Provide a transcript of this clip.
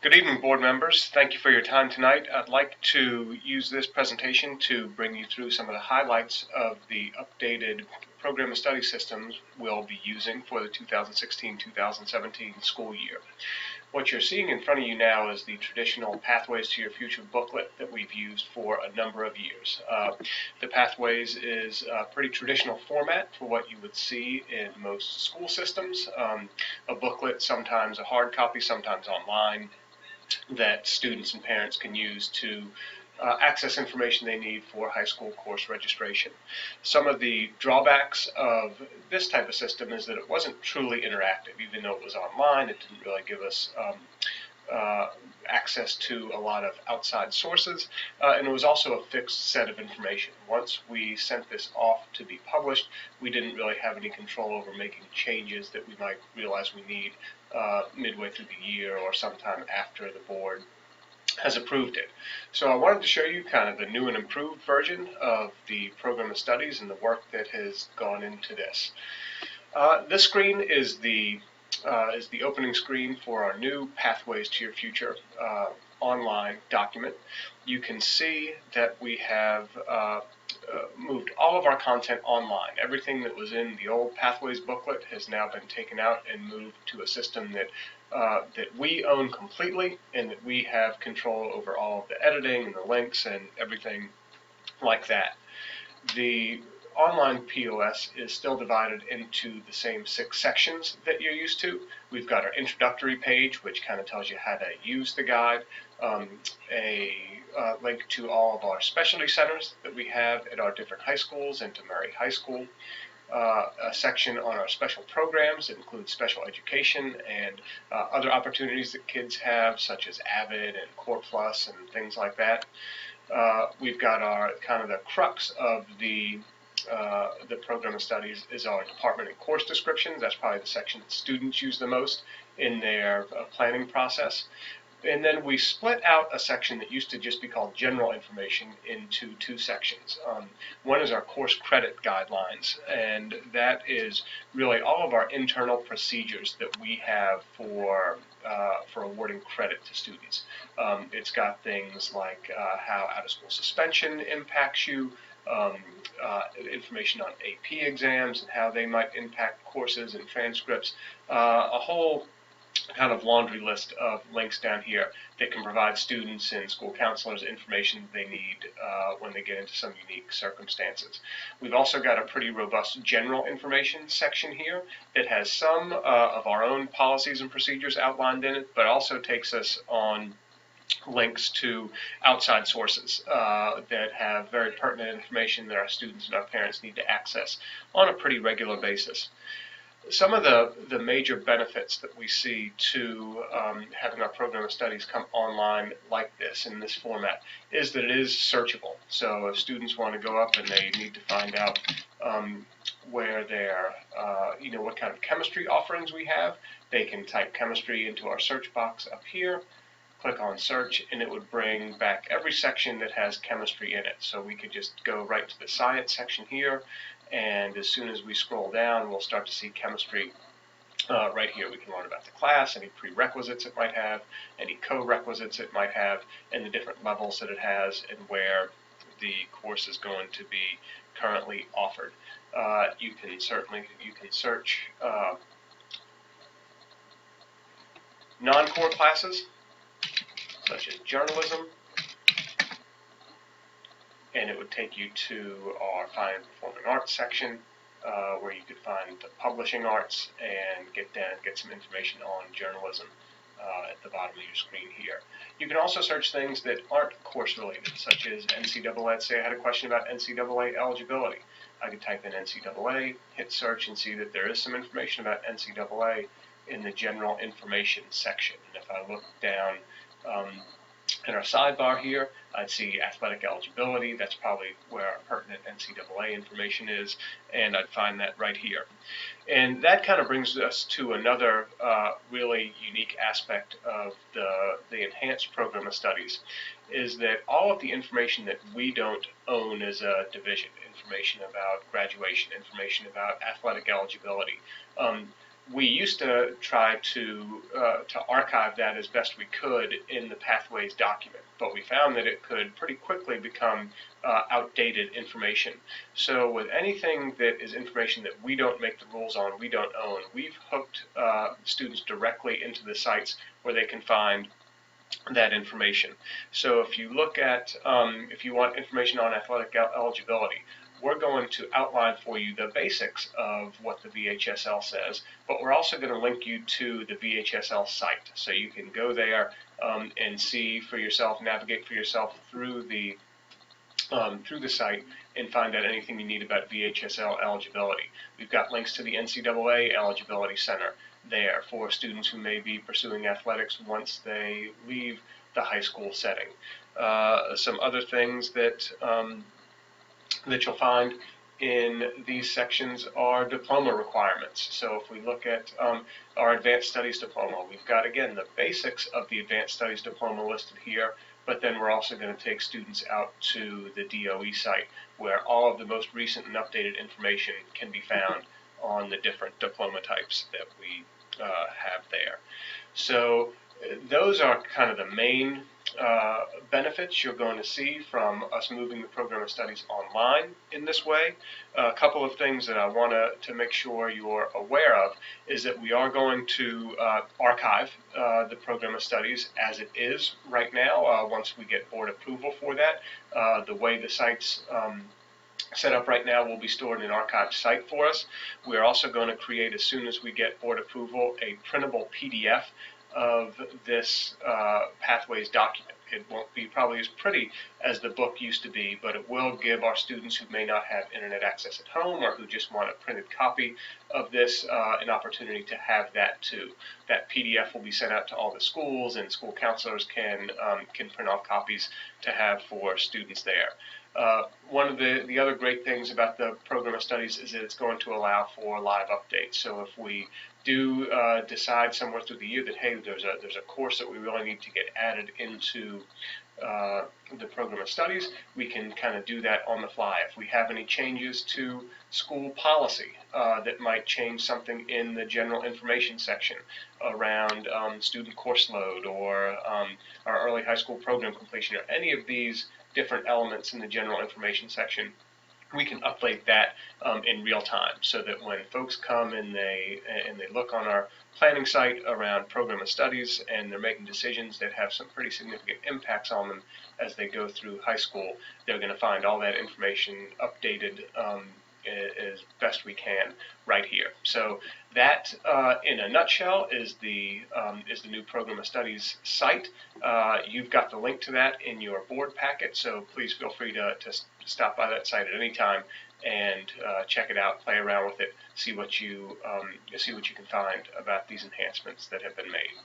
Good evening, board members. Thank you for your time tonight. I'd like to use this presentation to bring you through some of the highlights of the updated program and study systems we'll be using for the 2016-2017 school year. What you're seeing in front of you now is the traditional Pathways to Your Future booklet that we've used for a number of years. The Pathways is a pretty traditional format for what you would see in most school systems. A booklet, sometimes a hard copy, sometimes online, that students and parents can use to access information they need for high school course registration. Some of the drawbacks of this type of system is that it wasn't truly interactive. Even though it was online, it didn't really give us access to a lot of outside sources, and it was also a fixed set of information. Once we sent this off to be published, we didn't really have any control over making changes that we might realize we need midway through the year or sometime after the board has approved it. So I wanted to show you kind of the new and improved version of the program of studies and the work that has gone into this. This screen is the opening screen for our new Pathways to Your Future online document. You can see that we have moved all of our content online. Everything that was in the old Pathways booklet has now been taken out and moved to a system that we own completely, and that we have control over all of the editing and the links and everything like that. The online POS is still divided into the same 6 sections that you're used to. We've got our introductory page, which kind of tells you how to use the guide, a link to all of our specialty centers that we have at our different high schools and to Murray High School, a section on our special programs that includes special education and other opportunities that kids have, such as AVID and Core Plus and things like that. We've got our kind of the crux of the program of studies is our department and course descriptions. That's probably the section that students use the most in their planning process. And then we split out a section that used to just be called general information into 2 sections. One is our course credit guidelines, and that is really all of our internal procedures that we have for awarding credit to students. It's got things like how out-of-school suspension impacts you, information on AP exams and how they might impact courses and transcripts, a whole kind of laundry list of links down here that can provide students and school counselors information they need when they get into some unique circumstances. We've also got a pretty robust general information section here that has some of our own policies and procedures outlined in it, but also takes us on links to outside sources that have very pertinent information that our students and our parents need to access on a pretty regular basis. Some of the major benefits that we see to having our program of studies come online like this, in this format, is that it is searchable. So if students want to go up and they need to find out where their, what kind of chemistry offerings we have, they can type chemistry into our search box up here, click on search, and it would bring back every section that has chemistry in it. So we could just go right to the science section here, and as soon as we scroll down, we'll start to see chemistry right here. We can learn about the class, any prerequisites it might have, any co-requisites it might have, and the different levels that it has, and where the course is going to be currently offered. You can search non-core classes, such as journalism, and it would take you to our fine and performing arts section, where you could find the publishing arts and get some information on journalism at the bottom of your screen here. You can also search things that aren't course related, such as NCAA. Say I had a question about NCAA eligibility. I could type in NCAA, hit search, and see that there is some information about NCAA in the general information section. And if I look down in our sidebar here, I'd see athletic eligibility. That's probably where our pertinent NCAA information is, and I'd find that right here. And that kind of brings us to another really unique aspect of the enhanced program of studies, is that all of the information that we don't own as a division, information about graduation, information about athletic eligibility, we used to try to archive that as best we could in the Pathways document, but we found that it could pretty quickly become outdated information. So with anything that is information that we don't make the rules on, we don't own, we've hooked students directly into the sites where they can find that information. So if you look at, if you want information on athletic eligibility, we're going to outline for you the basics of what the VHSL says, but we're also going to link you to the VHSL site. So you can go there and see for yourself, navigate for yourself through the site and find out anything you need about VHSL eligibility. We've got links to the NCAA Eligibility Center there for students who may be pursuing athletics once they leave the high school setting. Some other things that that you'll find in these sections are diploma requirements. So if we look at our Advanced Studies Diploma, we've got, again, the basics of the Advanced Studies Diploma listed here, but then we're also going to take students out to the DOE site where all of the most recent and updated information can be found on the different diploma types that we have there. So those are kind of the main benefits you're going to see from us moving the program of studies online in this way. A couple of things that I want to make sure you're aware of is that we are going to archive the program of studies as it is right now once we get board approval for that. The way the site's set up right now will be stored in an archived site for us. We're also going to create, as soon as we get board approval, a printable PDF of this Pathways document. It won't be probably as pretty as the book used to be, but it will give our students who may not have internet access at home or who just want a printed copy of this an opportunity to have that too. That PDF will be sent out to all the schools, and school counselors can print off copies to have for students there. One of the other great things about the program of studies is that it's going to allow for live updates. So if we do decide somewhere through the year that, hey, there's a course that we really need to get added into the program of studies, we can kind of do that on the fly. If we have any changes to school policy that might change something in the general information section around student course load or our early high school program completion, or any of these different elements in the general information section, we can update that in real time, so that when folks come and they look on our planning site around program of studies and they're making decisions that have some pretty significant impacts on them as they go through high school, they're going to find all that information updated as best we can right here. So that, in a nutshell, is the new program of studies site. You've got the link to that in your board packet, so please feel free to stop by that site at any time and check it out, play around with it, see what you can find about these enhancements that have been made.